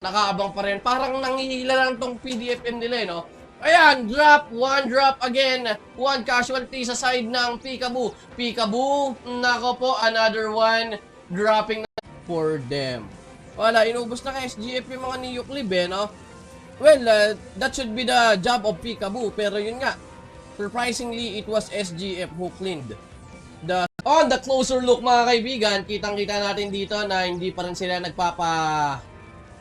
nakaabang pa rin. Parang nangihila lang tong PDFM nila, no? Ayan, one drop again. One casualty sa side ng Peekaboo. Peekaboo, nako po, another one dropping for them. Wala, inubos na ka SGF yung mga Neoclib, no? Well, that should be the job of Peekaboo, pero yun nga, surprisingly, it was SGF who cleaned. On the closer look, mga kaibigan, kitang-kita natin dito na hindi pa rin sila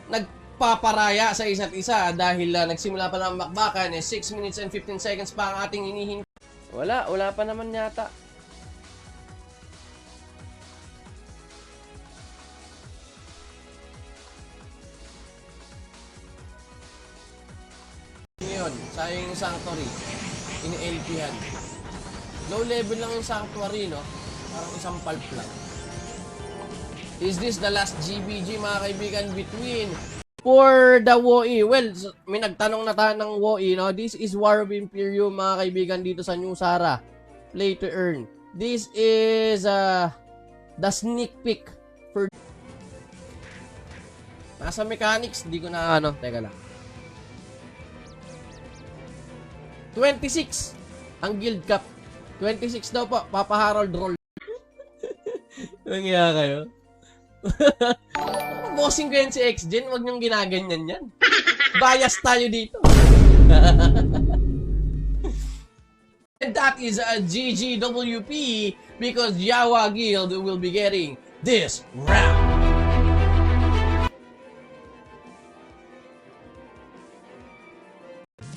nagpaparaya sa isa't isa dahil nagsimula pa ng makbakan, 6 minutes and 15 seconds pa ang ating hinihintay. Wala pa naman yata. Ngayon, sayang yung Sanctuary, ini-LP-han. Low level lang yung Sanctuary, no? Parang isang pulp lang. Is this the last GBG, mga kaibigan, between for the WoE? Well, may nagtanong na tayo ng WoE, no? This is War of Imperium, mga kaibigan, dito sa New Sara. Play to earn. This is the sneak peek for... Nasa mechanics, hindi ko na teka lang. 26 ang guild cap. 26 daw po, Papa Harold roll. Nangyaya kayo? Bossing ko yan si X-Gen, wag niyong ginaganyan yan. Bias tayo dito. And that is a GGWP because Yawa Guild will be getting this round.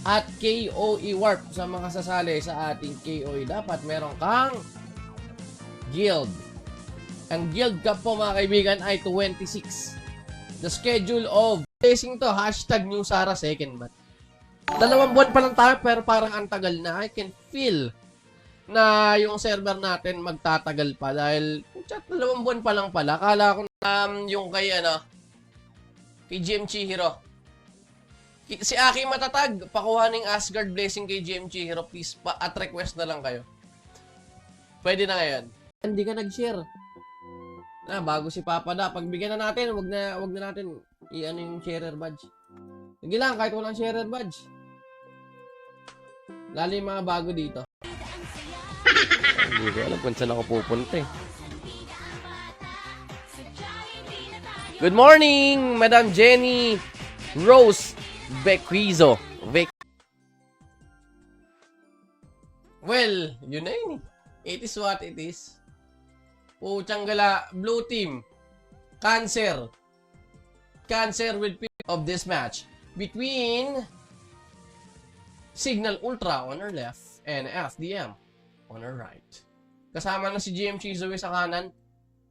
At KOE Warp sa mga sasali sa ating KOE. Dapat meron kang guild. Ang guild cap po, mga kaibigan, ay 26. The schedule of blessing to, hashtag New Sara second month. 2 buwan pa lang tayo pero parang ang tagal na. I can feel na yung server natin magtatagal pa dahil 2 buwan pa lang pala. Akala ko yung kay GM Chihiro. Si Aki Matatag, pakuha ng Asgard Blessing kay GM Chihiro, please, at request na lang kayo. Pwede na ngayon. Hindi ka nag-share. Bago si Papa da, pagbigyan na natin, wag na natin yung sharer badge. Sige lang, kahit walang sharer badge. Lalo yung mga bago dito. Hindi ko alam kung saan ako pupunta eh. Good morning, Madam Jenny Rose Bequizo. Well, yun na yun. It is what it is. Puchang gala, blue team. Cancer will pick of this match between Signal Ultra on our left and FDM on our right. Kasama na si GM Chizoe sa kanan,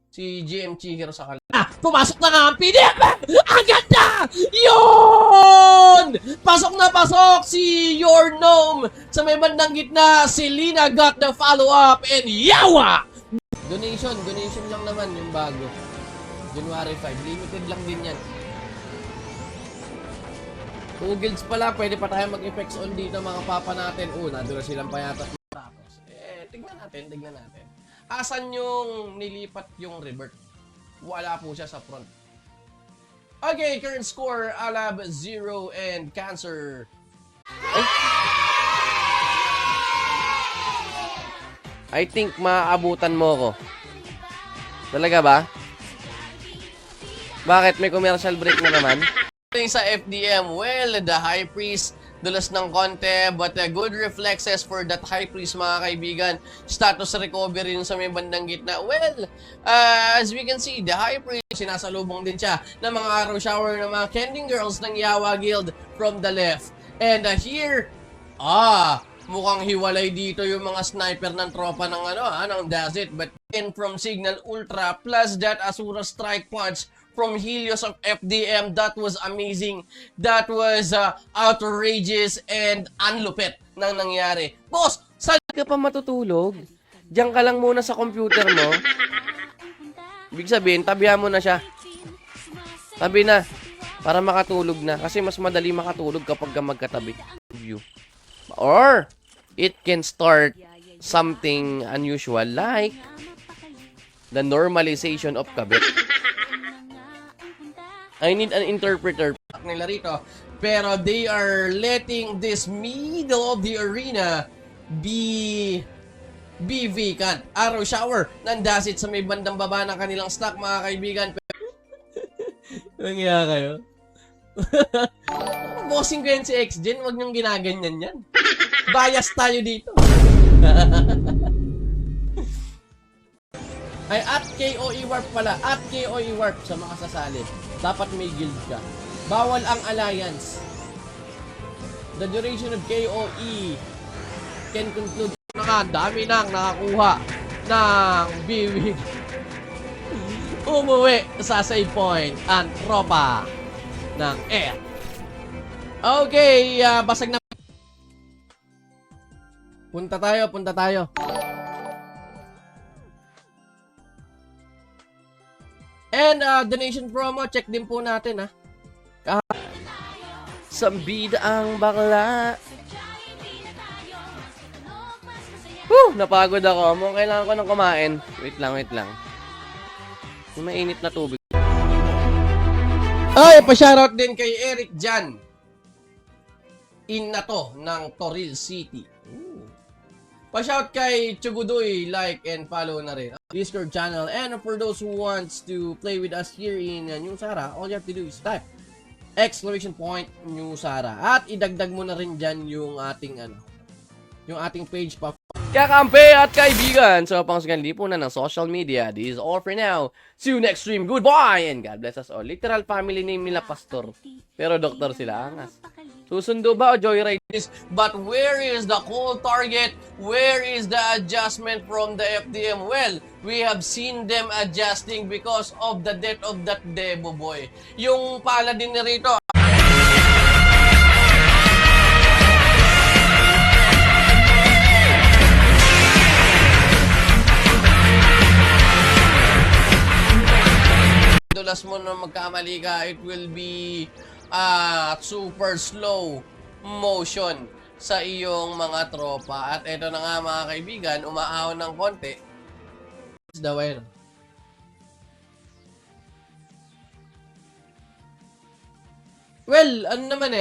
si GM Chihiro sa kanan. Pumasok na nga ang PDF! Ang ganda! Yun! Pasok na pasok si Your Gnome sa may bandang gitna. Si Lina got the follow-up and Yawa! Donation lang naman yung bago. January 5. Limited lang din yan. 2 guilds pala. Pwede pa tayo mag-effects on dito, mga papa natin. Nandun na silang payatat. Tignan natin. Asan yung nilipat yung revert? Wala po siya sa front. Okay, current score, Alab 0 and Cancer. I think maaabutan mo ko. Talaga ba? Bakit? May commercial break na naman? Sa FDM, well, the High Priest, dulas ng konti, but good reflexes for that High Priest, mga kaibigan. Status recovery sa may bandang gitna. Well, as we can see, the High Priest, sinasalubong din siya ng mga arrow shower ng mga Kending Girls ng Yawa Guild from the left. And here, mukhang hiwalay dito yung mga sniper ng tropa ng ng Dazit. But in from Signal Ultra plus that Asura Strike Punch from Helios of FDM, that was amazing. That was outrageous and unlupit nang nangyari. Boss, saan ka pa matutulog? Diyan ka lang muna sa computer mo. Ibig sabihin, tabihan mo na siya. Tabi na. Para makatulog na. Kasi mas madali makatulog kapag magkatabi. Or, it can start something unusual like the normalization of kabit. I need an interpreter. stock nila rito. Pero they are letting this middle of the arena be vacant. Arrow shower, nandasit sa may bandang baba ng kanilang stock, mga kaibigan. Nangyaya kayo? Bossing ko yan si X-Gen, huwag niyong ginaganyan yan. Bias tayo dito. Ay, at KOE Warp pala. At KOE Warp sa mga sasali. Dapat may guild ka. Bawal ang alliance. The duration of KOE can conclude. Dami nang nakakuha ng biwig. Umuwi sa save point ang tropa ng F. Okay, basag na. Punta tayo. And donation promo, check din po natin ha. Sambida ang bakla. Napagod ako. Mukhang kailangan ko ng kumain. Wait lang. May mainit na tubig. Ay, pa-shoutout din kay Eric Jan. Inato ng Toril City. Pa-shout kay Chugudoy, like and follow na rin Discord channel. And for those who wants to play with us here in New Sara, all you have to do is type !New Sara. At idagdag mo na rin dyan yung ating page pa. Kakampi at kaibigan, so pangsigan lipo na ng social media. This is all for now. See you next stream. Goodbye and God bless us all. Literal family name nila Pastor. Pero doktor sila, angas. Susundo ba o joyride? But where is the cold target? Where is the adjustment from the FDM? Well, we have seen them adjusting because of the death of that Debo boy. Yung paladin na rito. Dulas mo na magkamali ka, it will be super slow motion sa iyong mga tropa. At ito na nga mga kaibigan, umaahon ng konti. The way. Well, ano naman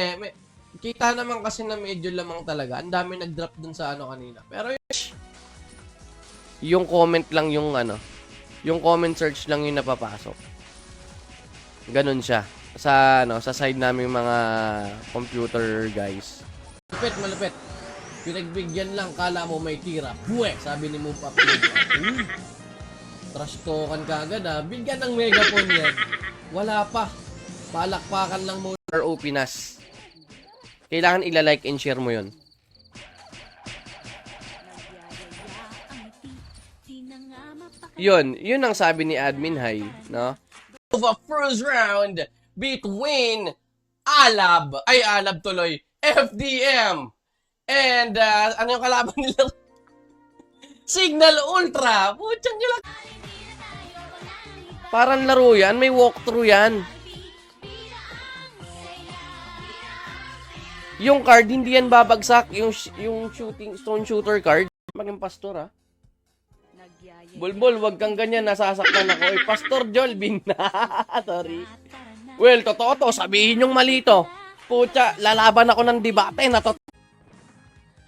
kita naman kasi na medyo lamang talaga. Ang dami nag-drop dun sa kanina. Pero yung comment lang yung yung comment search lang yung napapasok. Ganun siya. Sa side namin mga computer guys. Malupit. Pinagbigyan lang, kala mo may tira. Buwe! Sabi ni Mupap. Trash talkan ka agad Bigyan ng megaphone yan. Wala pa. Palakpakan lang mo. RO Pinas. Kailangan ila-like and share mo yun. Yun ang sabi ni Admin High, no? Of a first round between Alab tuloy, FDM, and ano yung kalaban nila? Signal Ultra. Putsang nyo lang. Parang laro yan, may walkthrough yan. Yung card, hindi yan babagsak. Yung stone shooter card. Maging pastor Bulbul, wag kang ganyan, nasasaktan ako. Pastor Jolvin. Sorry. Well, totoo to. Sabihin yung malito. Pucha, lalaban ako ng debate na to.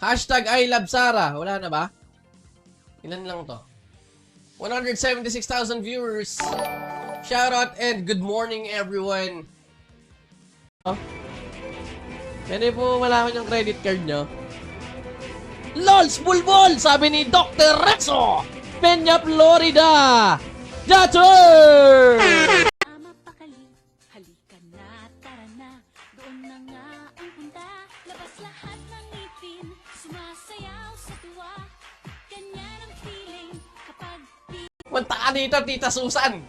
Hashtag I love Sara. Wala na ba? Ilan lang to? 176,000 viewers. Shoutout and good morning everyone. Pwede po malaman yung credit card nyo. LOLs Bulbul! Sabi ni Dr. Rezo! Peña, Florida! Jatter! Halika na, tara na. Doon na nga ang punta. Labas lahat ng ngipin. Sumasayaw sa tuwa. Ganyan ang feeling kapag... Punta ka dito, Tita Susan!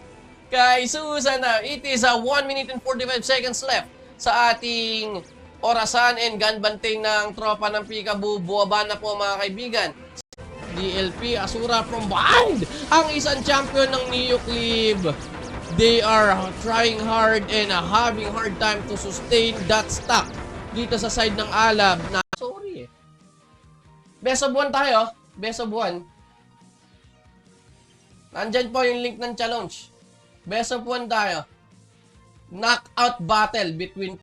Kay Susan it is 1 minute and 45 seconds left sa ating orasan and ganbantay ng tropa ng Peekaboo. Buwaba na po mga kaibigan. DLP, Asura from behind! Ang isang champion ng Neoclib. They are trying hard and having hard time to sustain that stock dito sa side ng Alab. Sorry Best of 1 tayo. Best of 1. Nandyan po yung link ng challenge. Best of 1 tayo. Knockout battle between